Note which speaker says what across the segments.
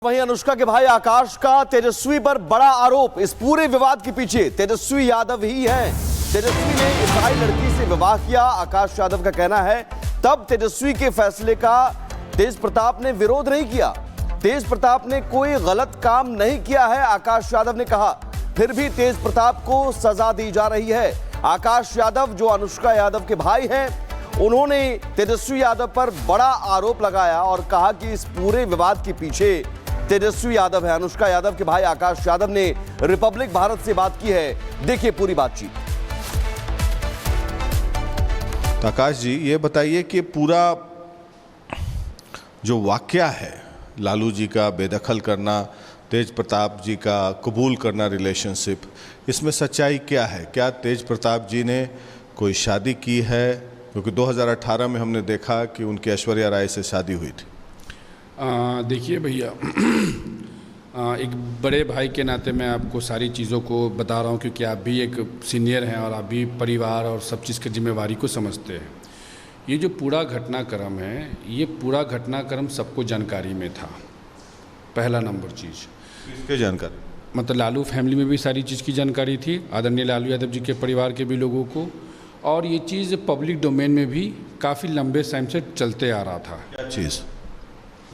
Speaker 1: वहीं अनुष्का के भाई आकाश का तेजस्वी पर बड़ा आरोप। इस पूरे विवाद के पीछे तेजस्वी यादव ही हैं। तेजस्वी ने ईसाई लड़की से विवाह किया। आकाश यादव का कहना है तब तेजस्वी के फैसले का तेज प्रताप ने विरोध नहीं किया। तेज प्रताप ने कोई गलत काम नहीं किया है, आकाश यादव ने कहा। फिर भी तेज प्रताप को सजा दी जा रही है। आकाश यादव जो अनुष्का यादव के भाई हैं, उन्होंने तेजस्वी यादव पर बड़ा आरोप लगाया और कहा कि इस पूरे विवाद के पीछे तेजस्वी यादव है। अनुष्का यादव के भाई आकाश यादव ने रिपब्लिक भारत से बात की है। देखिए पूरी बातचीत।
Speaker 2: तो आकाश जी, ये बताइए कि पूरा जो वाकया है, लालू जी का बेदखल करना, तेज प्रताप जी का कबूल करना रिलेशनशिप, इसमें सच्चाई क्या है? क्या तेज प्रताप जी ने कोई शादी की है? क्योंकि 2018 में हमने देखा कि उनकी ऐश्वर्या राय से शादी हुई थी।
Speaker 3: देखिए भैया, एक बड़े भाई के नाते मैं आपको सारी चीज़ों को बता रहा हूँ, क्योंकि आप भी एक सीनियर हैं और आप भी परिवार और सब चीज़ की जिम्मेवारी को समझते हैं। ये जो पूरा घटनाक्रम है, ये पूरा घटनाक्रम सबको जानकारी में था। पहला नंबर चीज़,
Speaker 2: किसके जानकारी?
Speaker 3: मतलब लालू फैमिली में भी सारी चीज़ की जानकारी थी, आदरणीय लालू यादव जी के परिवार के भी लोगों को, और ये चीज़ पब्लिक डोमेन में भी काफ़ी लंबे टाइम से चलते आ रहा था।
Speaker 2: क्या चीज़?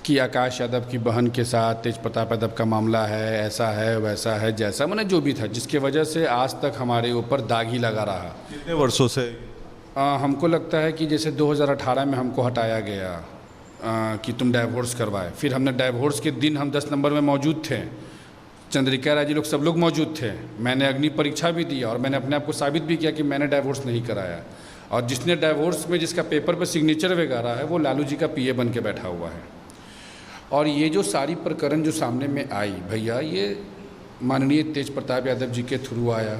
Speaker 3: कि आकाश यादव की बहन के साथ तेज प्रताप यादव का मामला है, ऐसा है वैसा है, जैसा मैंने जो भी था, जिसके वजह से आज तक हमारे ऊपर दाग ही लगा रहा।
Speaker 2: कितने वर्षों से?
Speaker 3: हमको लगता है कि जैसे 2018 में हमको हटाया गया कि तुम डाइवोर्स करवाए। फिर हमने डाइवोर्स के दिन हम 10 नंबर में मौजूद थे, चंद्रिका राय जी लोग सब लोग मौजूद थे। मैंने अग्नि परीक्षा भी दी और मैंने अपने आप को साबित भी किया कि मैंने डाइवोर्स नहीं कराया। और जिसने डाइवोर्स में जिसका पेपर पर सिग्नेचर वगैरह है, वो लालू जी का पीए बन के बैठा हुआ है। और ये जो सारी प्रकरण जो सामने में आई भैया, ये माननीय तेज प्रताप यादव जी के थ्रू आया,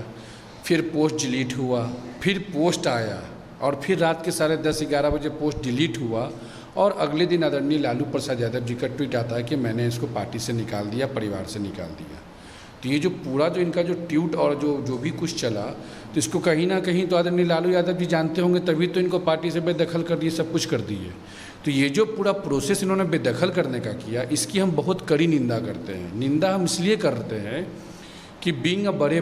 Speaker 3: फिर पोस्ट डिलीट हुआ, फिर पोस्ट आया, और फिर रात के 10:30-11 बजे पोस्ट डिलीट हुआ, और अगले दिन आदरणीय लालू प्रसाद यादव जी का ट्वीट आता है कि मैंने इसको पार्टी से निकाल दिया, परिवार से निकाल दिया। तो ये जो पूरा जो इनका जो ट्वीट और जो भी कुछ चला, तो इसको कहीं ना कहीं तो आदरणीय लालू यादव जी जानते होंगे, तभी तो इनको पार्टी से बेदखल कर दिए, सब कुछ कर दिए। तो ये जो पूरा प्रोसेस इन्होंने बेदखल करने का किया, इसकी हम बहुत कड़ी निंदा करते हैं। निंदा हम इसलिए करते हैं कि बीइंग अ बड़े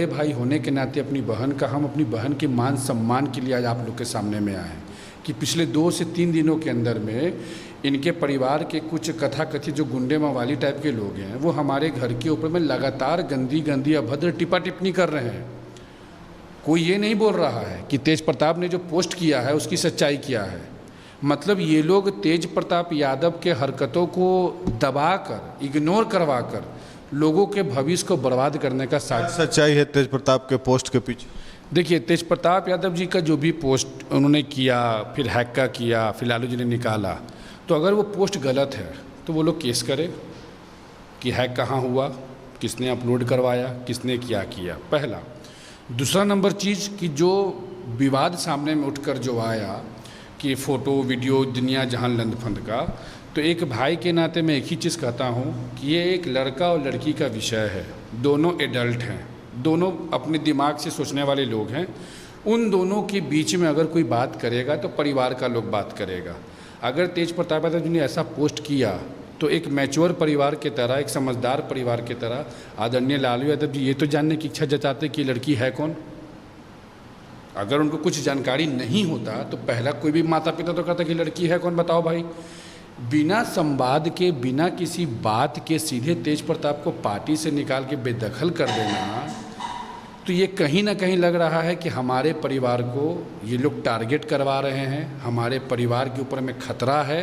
Speaker 3: भाई होने के नाते अपनी बहन का, हम अपनी बहन के मान सम्मान के लिए आज आप लोग के सामने में आए हैं कि पिछले 2 से 3 दिनों के अंदर में इनके परिवार के कुछ कथाकथित जो गुंडे मवाली टाइप के लोग हैं, वो हमारे घर के ऊपर में लगातार गंदी अभद्र टिप्पा टिप्पणी कर रहे हैं। कोई ये नहीं बोल रहा है कि तेज प्रताप ने जो पोस्ट किया है उसकी सच्चाई क्या है। मतलब ये लोग तेज प्रताप यादव के हरकतों को दबाकर, इग्नोर करवाकर लोगों के भविष्य को बर्बाद करने का
Speaker 2: सच्चाई है तेज प्रताप के पोस्ट के पीछे?
Speaker 3: देखिए, तेज प्रताप यादव जी का जो भी पोस्ट उन्होंने किया, फिर हैक का किया, फिर लालू जी ने निकाला, तो अगर वो पोस्ट गलत है तो वो लोग केस करे कि हैक कहाँ हुआ, किसने अपलोड करवाया, किसने क्या किया, पहला। दूसरा नंबर चीज़ कि जो विवाद सामने में उठकर जो आया कि फ़ोटो वीडियो दुनिया जहान लंदफंद का, तो एक भाई के नाते मैं एक ही चीज़ कहता हूँ कि ये एक लड़का और लड़की का विषय है। दोनों एडल्ट हैं, दोनों अपने दिमाग से सोचने वाले लोग हैं। उन दोनों के बीच में अगर कोई बात करेगा तो परिवार का लोग बात करेगा। अगर तेज प्रताप यादव जी ने ऐसा पोस्ट किया तो एक मैच्योर परिवार की तरह, एक समझदार परिवार की तरह आदरणीय लालू यादव जी ये तो जानने की इच्छा जताते कि लड़की है कौन। अगर उनको कुछ जानकारी नहीं होता तो पहला कोई भी माता पिता तो कहता कि लड़की है कौन, बताओ भाई। बिना संवाद के, बिना किसी बात के सीधे तेज प्रताप को पार्टी से निकाल के बेदखल कर देना, तो ये कहीं ना कहीं लग रहा है कि हमारे परिवार को ये लोग टारगेट करवा रहे हैं, हमारे परिवार के ऊपर में खतरा है।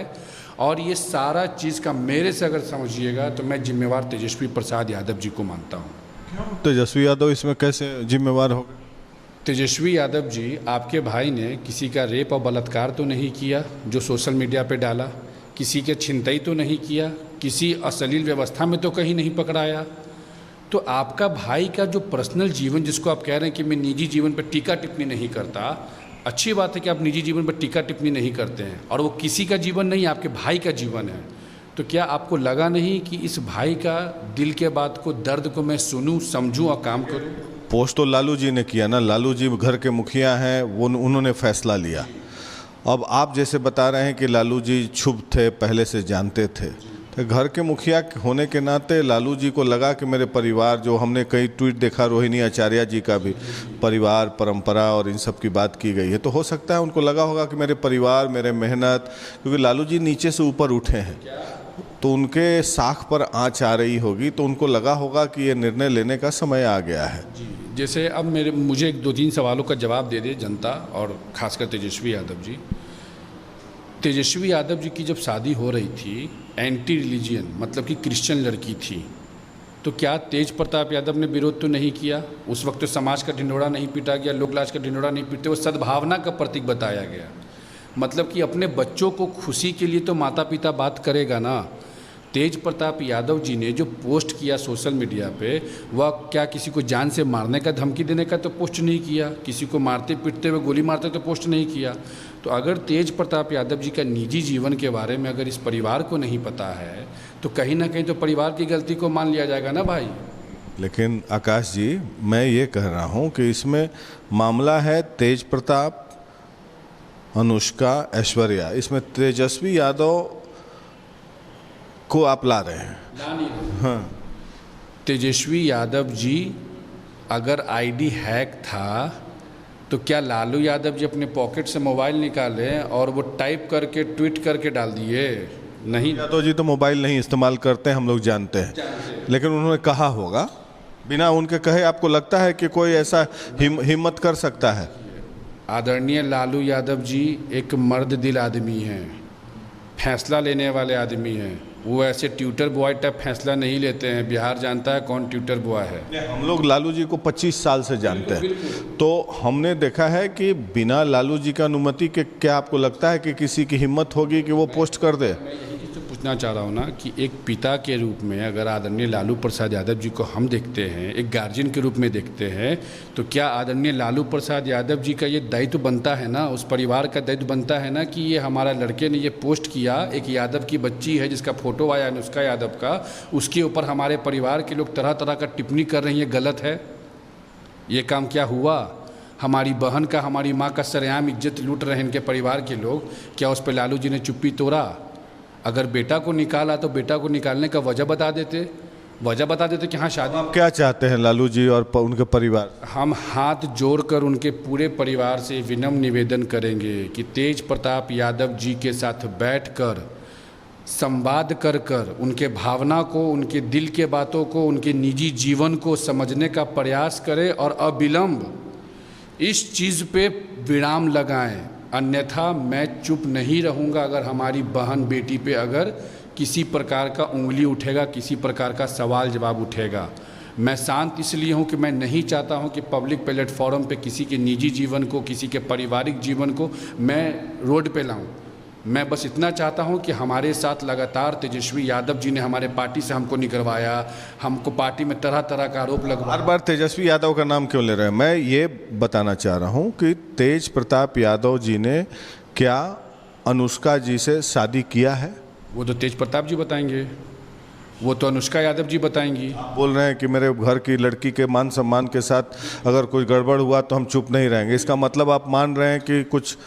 Speaker 3: और ये सारा चीज़ का मेरे से अगर समझिएगा तो मैं जिम्मेवार तेजस्वी प्रसाद यादव जी को मानता हूँ।
Speaker 2: क्यों तेजस्वी यादव इसमें कैसे जिम्मेवार हो गए?
Speaker 3: तेजस्वी यादव जी, आपके भाई ने किसी का रेप और बलात्कार तो नहीं किया जो सोशल मीडिया पे डाला, किसी के छिनतई तो नहीं किया, किसी अश्लील व्यवस्था में तो कहीं नहीं पकड़ाया। तो आपका भाई का जो पर्सनल जीवन, जिसको आप कह रहे हैं कि मैं निजी जीवन पर टीका टिप्पणी नहीं करता, अच्छी बात है कि आप निजी जीवन पर टीका टिप्पणी नहीं करते हैं, और वो किसी का जीवन नहीं, आपके भाई का जीवन है। तो क्या आपको लगा नहीं कि इस भाई का दिल के बात को, दर्द को मैं सुनूं, समझूं और काम करूं?
Speaker 2: पोस्ट तो लालू जी ने किया ना, लालू जी घर के मुखिया हैं, वो उन्होंने फैसला लिया। अब आप जैसे बता रहे हैं कि लालू जी शुभ थे, पहले से जानते थे, घर के मुखिया होने के नाते लालू जी को लगा कि मेरे परिवार, जो हमने कई ट्वीट देखा रोहिणी आचार्य जी का भी, परिवार परंपरा और इन सब की बात की गई है, तो हो सकता है उनको लगा होगा कि मेरे परिवार, मेरे मेहनत, क्योंकि लालू जी नीचे से ऊपर उठे हैं तो उनके साख पर आँच आ रही होगी, तो उनको लगा होगा कि ये निर्णय लेने का समय आ गया है।
Speaker 3: जैसे अब मुझे 2-3 सवालों का जवाब दे दे जनता, और खासकर तेजस्वी यादव जी। तेजस्वी यादव जी की जब शादी हो रही थी, एंटी रिलीजियन मतलब कि क्रिश्चियन लड़की थी, तो क्या तेज प्रताप यादव ने विरोध तो नहीं किया? उस वक्त तो समाज का ढिंढोरा नहीं पीटा गया, लोकलाज का ढिंढोरा नहीं पीटे, वो सद्भावना का प्रतीक बताया गया। मतलब कि अपने बच्चों को खुशी के लिए तो माता पिता बात करेगा ना। तेज प्रताप यादव जी ने जो पोस्ट किया सोशल मीडिया पे, वह क्या किसी को जान से मारने का, धमकी देने का तो पोस्ट नहीं किया, किसी को मारते पीटते हुए गोली मारते तो पोस्ट नहीं किया। तो अगर तेज प्रताप यादव जी का निजी जीवन के बारे में अगर इस परिवार को नहीं पता है, तो कहीं ना कहीं तो परिवार की गलती को मान लिया जाएगा ना भाई।
Speaker 2: लेकिन आकाश जी, मैं ये कह रहा हूँ कि इसमें मामला है तेज प्रताप, अनुष्का, ऐश्वर्या, इसमें तेजस्वी यादव को आप ला रहे हैं। हाँ,
Speaker 3: तेजस्वी यादव जी अगर आईडी हैक था, तो क्या लालू यादव जी अपने पॉकेट से मोबाइल निकाले और वो टाइप करके ट्वीट करके डाल दिए? नहीं,
Speaker 2: यादव जी तो मोबाइल नहीं इस्तेमाल करते हैं, हम लोग जानते हैं, लेकिन उन्होंने कहा होगा। बिना उनके कहे आपको लगता है कि कोई ऐसा हिम्मत कर सकता है?
Speaker 3: आदरणीय लालू यादव जी एक मर्द दिल आदमी हैं, फैसला लेने वाले आदमी हैं। वो ऐसे ट्विटर बॉय टाइप फैसला नहीं लेते हैं। बिहार जानता है कौन ट्विटर बॉय है।
Speaker 2: हम लोग लालू जी को 25 साल से जानते हैं, तो हमने देखा है कि बिना लालू जी की अनुमति के क्या आपको लगता है कि किसी की हिम्मत होगी कि वो पोस्ट कर दे?
Speaker 3: मैं यही चीज़ तो पूछना चाह रहा हूँ ना कि एक पिता के रूप में अगर आदरणीय लालू प्रसाद यादव जी को हम देखते हैं, एक गार्जियन के रूप में देखते हैं, तो क्या आदरणीय लालू प्रसाद यादव जी का ये दायित्व बनता है ना, उस परिवार का दायित्व बनता है ना कि ये हमारा लड़के ने ये पोस्ट किया, एक यादव की बच्ची है जिसका फोटो आया अनुष्का यादव का, उसके ऊपर हमारे परिवार के लोग तरह तरह का टिप्पणी कर रहे हैं, ये गलत है। ये काम क्या हुआ? हमारी बहन का, हमारी माँ का सरेआम इज्जत लूट रहे हैं इनके परिवार के लोग। क्या उस पर लालू जी ने चुप्पी तोड़ा? अगर बेटा को निकाला तो बेटा को निकालने का वजह बता देते कि हाँ शादी।
Speaker 2: आप क्या चाहते हैं लालू जी और उनके परिवार?
Speaker 3: हम हाथ जोड़कर उनके पूरे परिवार से विनम्र निवेदन करेंगे कि तेज प्रताप यादव जी के साथ बैठकर संवाद कर उनके भावना को, उनके दिल के बातों को, उनके निजी जीवन को समझने का प्रयास करें और अविलंब इस चीज़ पे विराम लगाएं। अन्यथा मैं चुप नहीं रहूँगा अगर हमारी बहन बेटी पे अगर किसी प्रकार का उंगली उठेगा, किसी प्रकार का सवाल जवाब उठेगा। मैं शांत इसलिए हूँ कि मैं नहीं चाहता हूँ कि पब्लिक प्लेटफॉर्म पे किसी के निजी जीवन को, किसी के पारिवारिक जीवन को मैं रोड पे लाऊं। मैं बस इतना चाहता हूं कि हमारे साथ लगातार तेजस्वी यादव जी ने हमारे पार्टी से हमको निकलवाया, हमको पार्टी में तरह तरह का आरोप लगवाया।
Speaker 2: बार बार तेजस्वी यादव का नाम क्यों ले रहे हैं? मैं ये बताना चाह रहा हूं कि तेज प्रताप यादव जी ने क्या अनुष्का जी से शादी किया है?
Speaker 3: वो तो तेज प्रताप जी बताएंगे, वो तो अनुष्का यादव जी बताएंगी।
Speaker 2: बोल रहे हैं कि मेरे घर की लड़की के मान सम्मान के साथ अगर कोई गड़बड़ हुआ तो हम चुप नहीं रहेंगे। इसका मतलब आप मान रहे हैं कि कुछ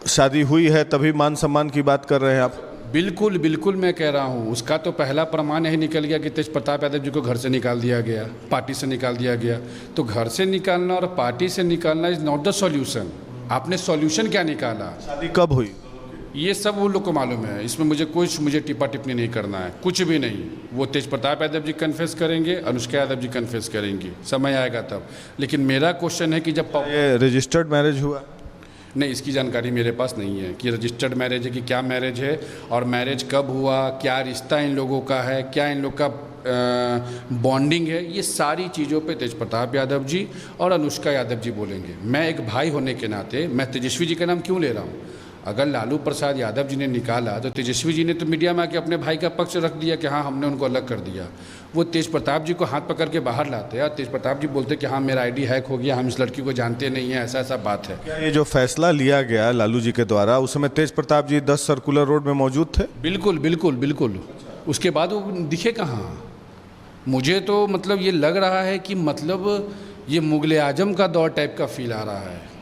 Speaker 2: शादी हुई है तभी मान सम्मान की बात कर रहे हैं आप?
Speaker 3: बिल्कुल बिल्कुल, मैं कह रहा हूँ उसका तो पहला प्रमाण यही निकल गया कि तेज प्रताप यादव जी को घर से निकाल दिया गया, पार्टी से निकाल दिया गया। तो घर से निकालना और पार्टी से निकालना इज़ नॉट द सॉल्यूशन। आपने सॉल्यूशन क्या निकाला?
Speaker 2: शादी कब हुई?
Speaker 3: ये सब वो लोग को मालूम है, इसमें मुझे टिप्पा टिप्पणी नहीं करना है, कुछ भी नहीं। वो तेज प्रताप यादव जी कन्फेस करेंगे, अनुष्का यादव जी कन्फेस करेंगी, समय आएगा तब। लेकिन मेरा क्वेश्चन है कि जब
Speaker 2: ये रजिस्टर्ड मैरिज हुआ?
Speaker 3: नहीं, इसकी जानकारी मेरे पास नहीं है कि रजिस्टर्ड मैरिज है कि क्या मैरिज है, और मैरिज कब हुआ, क्या रिश्ता इन लोगों का है, क्या इन लोग का बॉन्डिंग है। ये सारी चीज़ों पे तेज प्रताप यादव जी और अनुष्का यादव जी बोलेंगे। मैं एक भाई होने के नाते मैं तेजस्वी जी का नाम क्यों ले रहा हूँ? अगर लालू प्रसाद यादव जी ने निकाला तो तेजस्वी जी ने तो मीडिया में आके अपने भाई का पक्ष रख दिया कि हाँ हमने उनको अलग कर दिया। वो तेज प्रताप जी को हाथ पकड़ के बाहर लाते और तेज प्रताप जी बोलते कि हाँ मेरा आईडी हैक हो गया, हम इस लड़की को जानते नहीं हैं, ऐसा ऐसा बात है।
Speaker 2: क्या ये जो फैसला लिया गया लालू जी के द्वारा, उस समय तेज प्रताप जी 10 सर्कुलर रोड में मौजूद थे?
Speaker 3: बिल्कुल बिल्कुल बिल्कुल। उसके बाद वो दिखे कहाँ? मुझे तो मतलब ये लग रहा है कि मतलब ये मुगल आजम का दौर टाइप का फील आ रहा है।